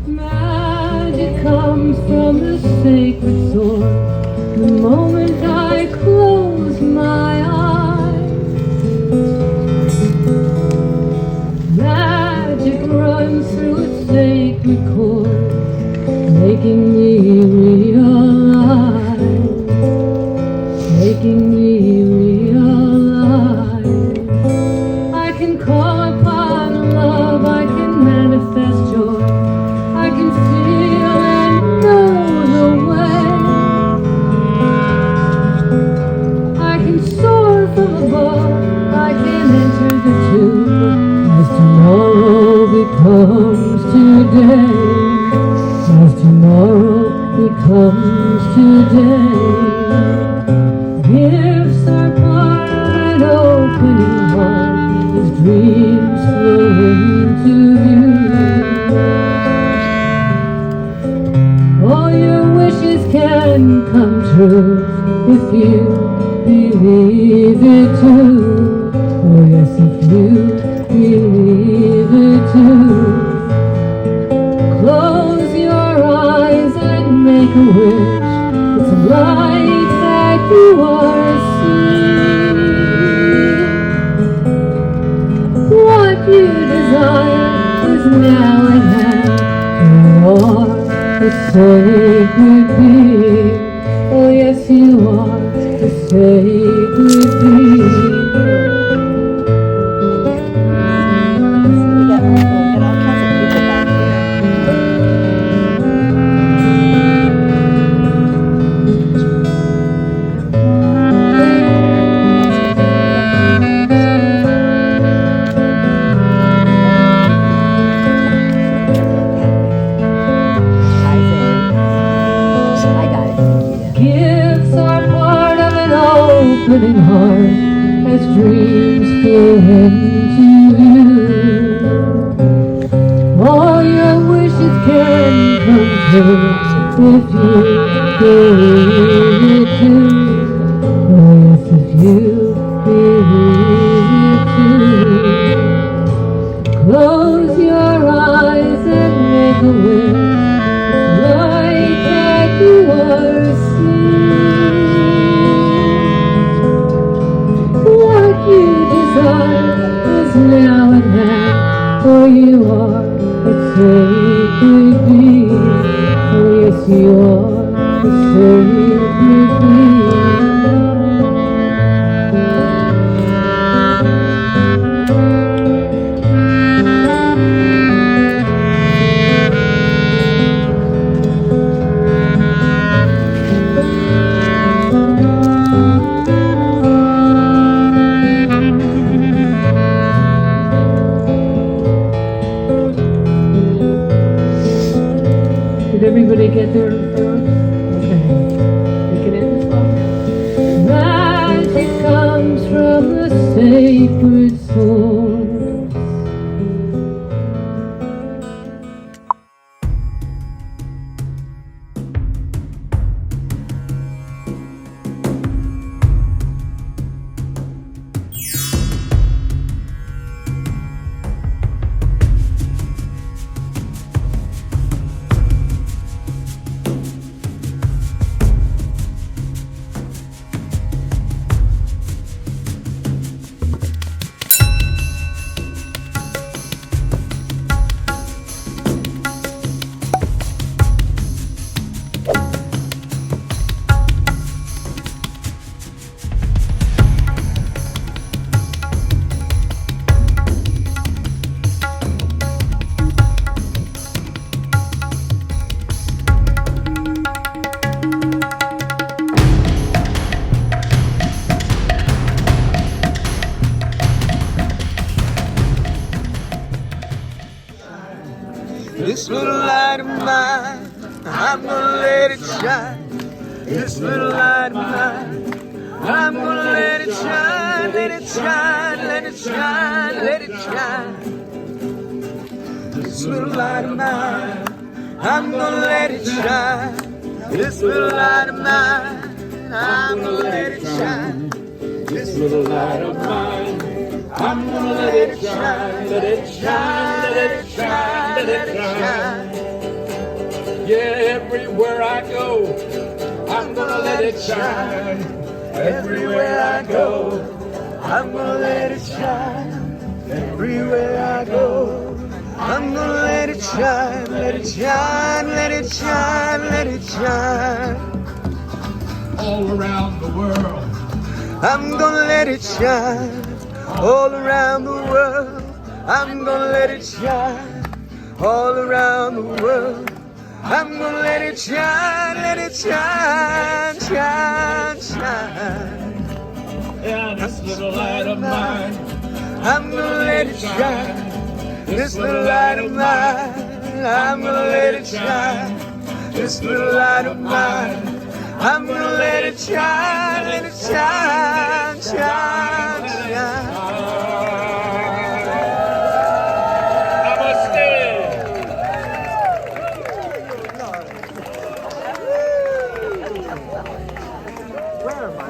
Magic comes from the sacred source. The moment I close my eyes, magic runs through a sacred chord, making me realize, making me realize. I can call upon love, I can manifest joy, I can feel and know the way. I can soar from above, I can enter the tube, as tomorrow becomes today, as tomorrow becomes today. Gifts are part of an opening heart, as dreams flow into view. All your wishes can come true if you believe it too. Oh yes, if you believe it too. Close your eyes and make a wish. It's a light that you are seeing. What you desire is now at hand. You are a sacred being. Oh yes, you are a sacred being. Gifts are part of an opening heart, as dreams flow into view. All your wishes can come true if you believe it too. Oh yes, if you believe it too. Close your eyes and make a wish. Light that you are seeing. What you desire is now at hand, for you are a sacred being. Oh yes, you are a sacred being. Did everybody get their thoughts? Okay. Take it in as well. Magic comes from the sacred source. This little light of mine, I'm gonna let it shine. This little light of mine, I'm gonna let it shine, let it shine, let it shine, let it shine. This little light of mine, I'm gonna let it shine. This little light of mine, I'm gonna let it shine. This little light of mine, I'm gonna let it shine, let it shine, let it shine, let it shine. Yeah, everywhere I go, I'm gonna let it shine. Everywhere I go, I'm gonna let it shine. Everywhere I go, I'm gonna let it shine, let it shine, let it shine, let it shine. all around the world. I'm gonna let it shine all around the world. I'm gonna let it shine all around the world. I'm gonna let it shine, shine, shine. Yeah, this little light of mine, I'm gonna let it shine. This little light of mine, I'm gonna let it shine. This little light of mine, I'm gonna let it shine, shine, shine, shine. Namaste. Where am I?